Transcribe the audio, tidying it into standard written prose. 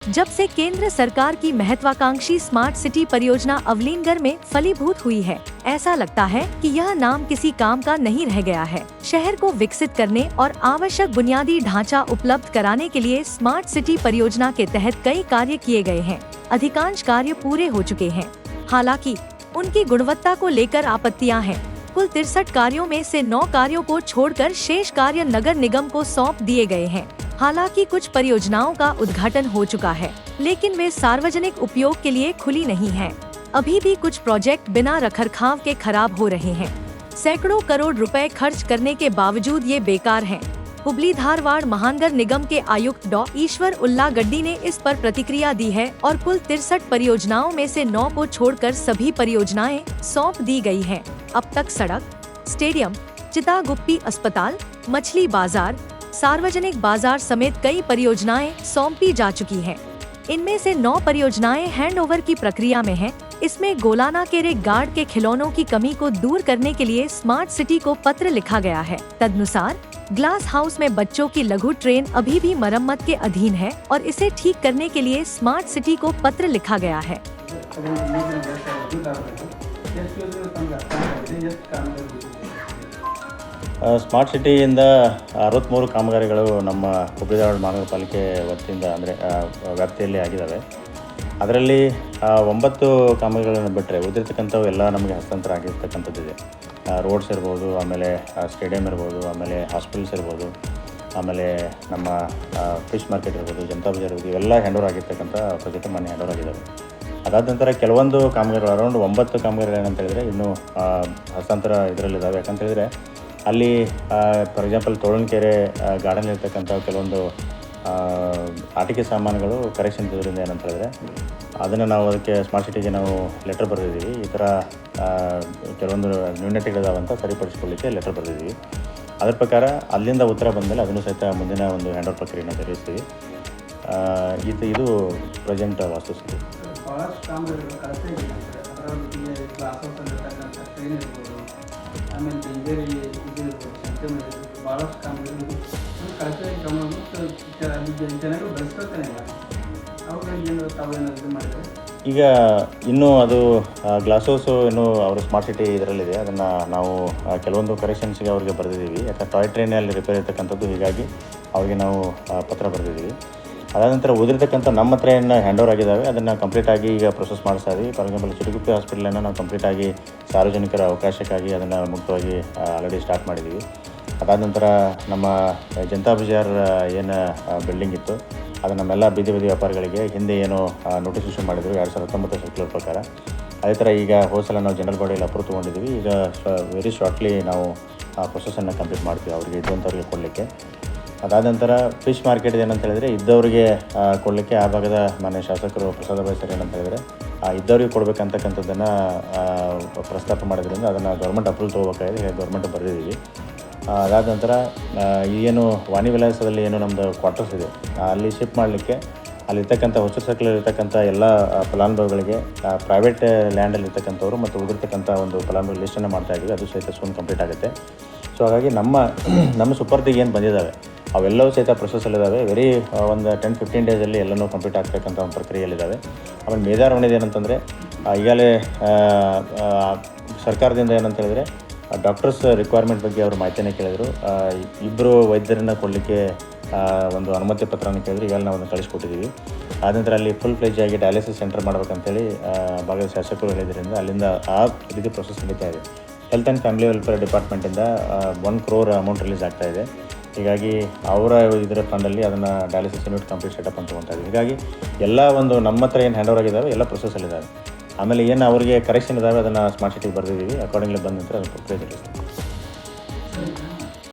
जब से केंद्र सरकार की महत्वाकांक्षी स्मार्ट सिटी परियोजना अवलीनगर में फलीभूत हुई है, ऐसा लगता है कि यह नाम किसी काम का नहीं रह गया है। शहर को विकसित करने और आवश्यक बुनियादी ढांचा उपलब्ध कराने के लिए स्मार्ट सिटी परियोजना के तहत कई कार्य किए गए हैं। अधिकांश कार्य पूरे हो चुके हैं, हालांकि उनकी गुणवत्ता को लेकर आपत्तियां हैं। कुल 63 कार्यों में से 9 कार्यों को छोड़कर शेष कार्य नगर निगम को सौंप दिए गए हैं। हालांकि कुछ परियोजनाओं का उद्घाटन हो चुका है, लेकिन वे सार्वजनिक उपयोग के लिए खुली नहीं हैं। अभी भी कुछ प्रोजेक्ट बिना रखरखाव के खराब हो रहे हैं। सैकड़ों करोड़ रुपए खर्च करने के बावजूद ये बेकार हैं। हुबली धारवाड़ महानगर निगम के आयुक्त डॉ. ईश्वर उल्लागड्डी ने इस पर प्रतिक्रिया दी है और कुल 63 परियोजनाओं में से 9 को छोड़कर सभी परियोजनाएं सौंप दी गई हैं। अब तक सड़क, स्टेडियम, चितागुप्पी अस्पताल, मछली बाजार, सार्वजनिक बाजार समेत कई परियोजनाएं सौंपी जा चुकी हैं। इनमें से 9 परियोजनाएं हैंडओवर की प्रक्रिया में हैं। इसमें गोलाना केरे गार्ड के खिलौनों की कमी को दूर करने के लिए स्मार्ट सिटी को पत्र लिखा गया है। तदनुसार ग्लास हाउस में बच्चों की लघु ट्रेन अभी भी मरम्मत के अधीन है और इसे ठीक करने के लिए स्मार्ट सिटी को पत्र लिखा गया है। ಸ್ಮಾರ್ಟ್ ಸಿಟಿಯಿಂದ 63 ಕಾಮಗಾರಿಗಳು ನಮ್ಮ ಹುಬ್ಬಳ್ಳಿ ಧಾರವಾಡ ಮಹಾನಗರ ಪಾಲಿಕೆ ವತಿಯಿಂದ ಅಂದರೆ ವ್ಯಾಪ್ತಿಯಲ್ಲಿ ಆಗಿದ್ದಾವೆ. ಅದರಲ್ಲಿ 9 ಕಾಮಗಾರಿಗಳನ್ನು ಬಿಟ್ಟರೆ ಉಳಿದಿರ್ತಕ್ಕಂಥವು ಎಲ್ಲ ನಮಗೆ ಹಸ್ತಾಂತರ ಆಗಿರ್ತಕ್ಕಂಥದ್ದಿದೆ. ರೋಡ್ಸ್ ಇರ್ಬೋದು, ಆಮೇಲೆ ಸ್ಟೇಡಿಯಂ ಇರ್ಬೋದು, ಆಮೇಲೆ ಹಾಸ್ಪಿಟಲ್ಸ್ ಇರ್ಬೋದು, ಆಮೇಲೆ ನಮ್ಮ ಫಿಶ್ ಮಾರ್ಕೆಟ್ ಇರ್ಬೋದು, ಜನತಾ ಬಜಾರ್ ಇರ್ಬೋದು, ಇವೆಲ್ಲ ಹ್ಯಾಂಡ್ ಓವರ್ ಆಗಿರ್ತಕ್ಕಂಥ ಪ್ರಾಜೆಕ್ಟ್ ಮನೆ ಹ್ಯಾಂಡ್ ಓವರ್ ಆಗಿದ್ದಾವೆ. ಅದಾದ ನಂತರ ಕೆಲವೊಂದು ಕಾಮಗಾರಿಗಳು ಅರೌಂಡ್ 9 ಕಾಮಗಾರಿಗಳು ಏನಂತ ಹೇಳಿದರೆ ಇನ್ನೂ ಹಸ್ತಾಂತರ ಇದರಲ್ಲಿದ್ದಾವೆ. ಯಾಕಂತ ಹೇಳಿದರೆ ಅಲ್ಲಿ ಫಾರ್ ಎಕ್ಸಾಂಪಲ್ ತೋಳನಕೆರೆ ಗಾರ್ಡನ್ ಇರ್ತಕ್ಕಂಥ ಕೆಲವೊಂದು ಆಟಿಕೆ ಸಾಮಾನುಗಳು ಕರೆಕ್ಷನ್ ಇರೋದ್ರಿಂದ ಏನಂತ ಹೇಳಿದ್ರೆ ಅದನ್ನು ನಾವು ಅದಕ್ಕೆ ಸ್ಮಾರ್ಟ್ ಸಿಟಿಗೆ ನಾವು ಲೆಟರ್ ಬರೆದಿದ್ದೀವಿ. ಈ ಥರ ಕೆಲವೊಂದು ನ್ಯೂನತೆಗಳಿದಾವಂತ ಸರಿಪಡಿಸ್ಕೊಳ್ಳಿಕ್ಕೆ ಲೆಟರ್ ಬರೆದಿದ್ದೀವಿ. ಅದರ ಪ್ರಕಾರ ಅಲ್ಲಿಂದ ಉತ್ತರ ಬಂದಮೇಲೆ ಅದನ್ನು ಸಹಿತ ಮುಂದಿನ ಒಂದು ಹ್ಯಾಂಡ್ ಓವರ್ ಪ್ರಕ್ರಿಯೆಯನ್ನು ಜರುಗಿಸ್ತೀವಿ. ಇದು ಪ್ರೆಸೆಂಟ್ ವಾಸ್ತುಸ್ಥಿತಿ. ಈಗ ಇನ್ನೂ ಅದು ಗ್ಲಾಸ್ ಹೌಸು ಇನ್ನೂ ಅವರು ಸ್ಮಾರ್ಟ್ ಸಿಟಿ ಇದರಲ್ಲಿದೆ. ಅದನ್ನು ನಾವು ಕೆಲವೊಂದು ಕರೆಕ್ಷನ್ಸ್ಗೆ ಅವ್ರಿಗೆ ಬರೆದಿದ್ದೀವಿ. ಯಾಕಂದರೆ ಟಾಯ್ ಟ್ರೈನಲ್ಲಿ ರಿಪೇರ್ ಇರ್ತಕ್ಕಂಥದ್ದು, ಹೀಗಾಗಿ ಅವ್ರಿಗೆ ನಾವು ಪತ್ರ ಬರೆದಿದ್ದೀವಿ. ಅದಾದ ನಂತರ ಉಳಿದಿರ್ತಕ್ಕಂಥ ನಮ್ಮ ಹತ್ರ ಏನು ಹ್ಯಾಂಡ್ ಓವರ್ ಆಗಿದ್ದಾವೆ ಅದನ್ನು ಕಂಪ್ಲೀಟಾಗಿ ಈಗ ಪ್ರೊಸೆಸ್ ಮಾಡಿಸ್ತಾ ಇದ್ದೀವಿ. ಫಾರ್ ಎಕ್ಸಾಂಪಲ್ ಚಿಟಗುಪ್ಪಿ ಹಾಸ್ಪಿಟಲನ್ನು ನಾವು ಕಂಪ್ಲೀಟಾಗಿ ಸಾರ್ವಜನಿಕರ ಅವಕಾಶಕ್ಕಾಗಿ ಅದನ್ನು ಮುಕ್ತವಾಗಿ ಆಲ್ರೆಡಿ ಸ್ಟಾರ್ಟ್ ಮಾಡಿದ್ದೀವಿ. ಅದಾದ ನಂತರ ನಮ್ಮ ಜನತಾ ಬಜಾರ್ ಏನು ಬಿಲ್ಡಿಂಗ್ ಇತ್ತು ಅದನ್ನು ನಮ್ಮೆಲ್ಲ ಬೀದಿ ವ್ಯಾಪಾರಿಗಳಿಗೆ ಹಿಂದೆ ಏನು ನೋಟಿಸ್ ಇಶ್ಯೂ ಮಾಡಿದ್ರು 2019 ಸರ್ಕ್ಯುಲರ್ ಪ್ರಕಾರ, ಅದೇ ಥರ ಈಗ ಹೋದ್ಸಲ ನಾವು ಜನರಲ್ ಬಾಡಿಯಲ್ಲಿ ಅಪ್ರೂವ್ ತೊಗೊಂಡಿದ್ದೀವಿ. ಈಗ ವೆರಿ ಶಾರ್ಟ್ಲಿ ನಾವು ಆ ಪ್ರೊಸೆಸನ್ನು ಕಂಪ್ಲೀಟ್ ಮಾಡ್ತೀವಿ ಅವರಿಗೆ ಇದ್ದಂಥವ್ರಿಗೆ ಕೊಡಲಿಕ್ಕೆ. ಅದಾದ ನಂತರ ಫಿಶ್ ಮಾರ್ಕೆಟ್ ಏನಂತ ಹೇಳಿದರೆ ಇದ್ದವರಿಗೆ ಕೊಡಲಿಕ್ಕೆ ಆ ಭಾಗದ ಮಾನ್ಯ ಶಾಸಕರು ಪ್ರಸಾದ ಭಾಯ್ ಸರ್ ಏನಂತ ಹೇಳಿದರೆ ಇದ್ದವ್ರಿಗೆ ಕೊಡಬೇಕಂತಕ್ಕಂಥದ್ದನ್ನು ಪ್ರಸ್ತಾಪ ಮಾಡೋದ್ರಿಂದ ಅದನ್ನು ಗೌರ್ಮೆಂಟ್ ಅಪ್ರೂವಲ್ ತೊಗೋಬೇಕಾಗಿದೆ. ಈಗ ಗೌರ್ಮೆಂಟ್ ಬರೆದಿದ್ದೀವಿ. ಅದಾದ ನಂತರ ಏನು ವಾಣಿ ವಿಲಾಸದಲ್ಲಿ ಏನು ನಮ್ಮದು ಕ್ವಾರ್ಟರ್ಸ್ ಇದೆ ಅಲ್ಲಿ ಶಿಫ್ಟ್ ಮಾಡಲಿಕ್ಕೆ ಅಲ್ಲಿರ್ತಕ್ಕಂಥ ಹೊಸ ಸರ್ಕಲಲ್ಲಿರ್ತಕ್ಕಂಥ ಎಲ್ಲ ಫಲಾನುಭವಿಗಳಿಗೆ ಪ್ರೈವೇಟ್ ಲ್ಯಾಂಡಲ್ಲಿರ್ತಕ್ಕಂಥವ್ರು ಮತ್ತು ಉಳಿದಿರ್ತಕ್ಕಂಥ ಒಂದು ಫಲಾನುಭವಿ ಲಿಸ್ಟನ್ನು ಮಾಡ್ತಾಯಿದ್ದೀವಿ. ಅದು ಸಹಿತ ಸೂನ್ ಕಂಪ್ಲೀಟ್ ಆಗುತ್ತೆ. ಸೊ ಹಾಗಾಗಿ ನಮ್ಮ ಸುಪರ್ದಿಗೆ ಏನು ಬಂದಿದ್ದಾವೆ ಅವೆಲ್ಲವೂ ಸಹಿತ ಪ್ರೊಸೆಸ್ಸಲ್ಲಿದ್ದಾವೆ. ವೆರಿ ಒಂದು 10-15 ಡೇಸಲ್ಲಿ ಎಲ್ಲನೂ ಕಂಪ್ಲೀಟ್ ಆಗ್ತಕ್ಕಂಥ ಒಂದು ಪ್ರಕ್ರಿಯೆಯಲ್ಲಿದ್ದಾವೆ. ಆಮೇಲೆ ಮೇದಾರವಣಿದೆ ಏನಂತಂದರೆ ಈಗಾಗಲೇ ಸರ್ಕಾರದಿಂದ ಏನಂತ ಹೇಳಿದರೆ ಡಾಕ್ಟರ್ಸ್ ರಿಕ್ವೈರ್ಮೆಂಟ್ ಬಗ್ಗೆ ಅವರು ಮಾಹಿತಿಯನ್ನು ಕೇಳಿದರು. 2 ವೈದ್ಯರನ್ನು ಕೊಡಲಿಕ್ಕೆ ಒಂದು ಅನುಮತಿ ಪತ್ರವನ್ನು ಕೇಳಿದ್ರು. ಈಗಾಗಲೇ ನಾವು ಅದನ್ನು ಕಳಿಸ್ಕೊಟ್ಟಿದ್ದೀವಿ. ಆದ ನಂತರ ಅಲ್ಲಿ ಫುಲ್ ಫ್ಲೆಜ್ ಆಗಿ ಡಯಾಲಿಸಿಸ್ ಸೆಂಟರ್ ಮಾಡಬೇಕಂತೇಳಿ ಭಾಗದ ಶಾಸಕರು ಹೇಳಿದ್ರಿಂದ ಅಲ್ಲಿಂದ ಆ ರೀತಿ ಪ್ರೊಸೆಸ್ ನಡೀತಾ ಇದೆ. ಹೆಲ್ತ್ ಆ್ಯಂಡ್ ಫ್ಯಾಮಿಲಿ ವೆಲ್ಫೇರ್ ಡಿಪಾರ್ಟ್ಮೆಂಟಿಂದ 1 crore ಅಮೌಂಟ್ ರಿಲೀಸ್ ಆಗ್ತಾಯಿದೆ. ಹೀಗಾಗಿ ಅವರ ಇದರ ಫಂಡಲ್ಲಿ ಅದನ್ನು ಡಯಾಲಿಸಿಸ್ ಯೂನಿಟ್ ಕಂಪ್ಲೀಟ್ ಸೆಟಪ್ ಅಂತ ತೊಗೊತಾ ಇದ್ದೀವಿ. ಹೀಗಾಗಿ ಎಲ್ಲ ಒಂದು ನಮ್ಮ ಹತ್ರ ಏನು ಹ್ಯಾಂಡ್ ಓವರ್ ಆಗಿದ್ದಾವೆ ಎಲ್ಲ ಪ್ರೊಸೆಸ್ಸಲ್ಲಿದ್ದಾವೆ. ಆಮೇಲೆ ಏನು ಅವರಿಗೆ ಕರೆಕ್ಷನ್ ಇದ್ದಾವೆ ಅದನ್ನು ಸ್ಮಾರ್ಟ್ ಸಿಟಿಗೆ ಬರೆದಿದ್ದೀವಿ. ಅಕಾರ್ಡಿಂಗ್ಲಿ ಬಂದ ನಂತರ ಅದು ಪ್ರಕ್ರಿಯೆ ಜರುಗಿಸ್ತೀವಿ.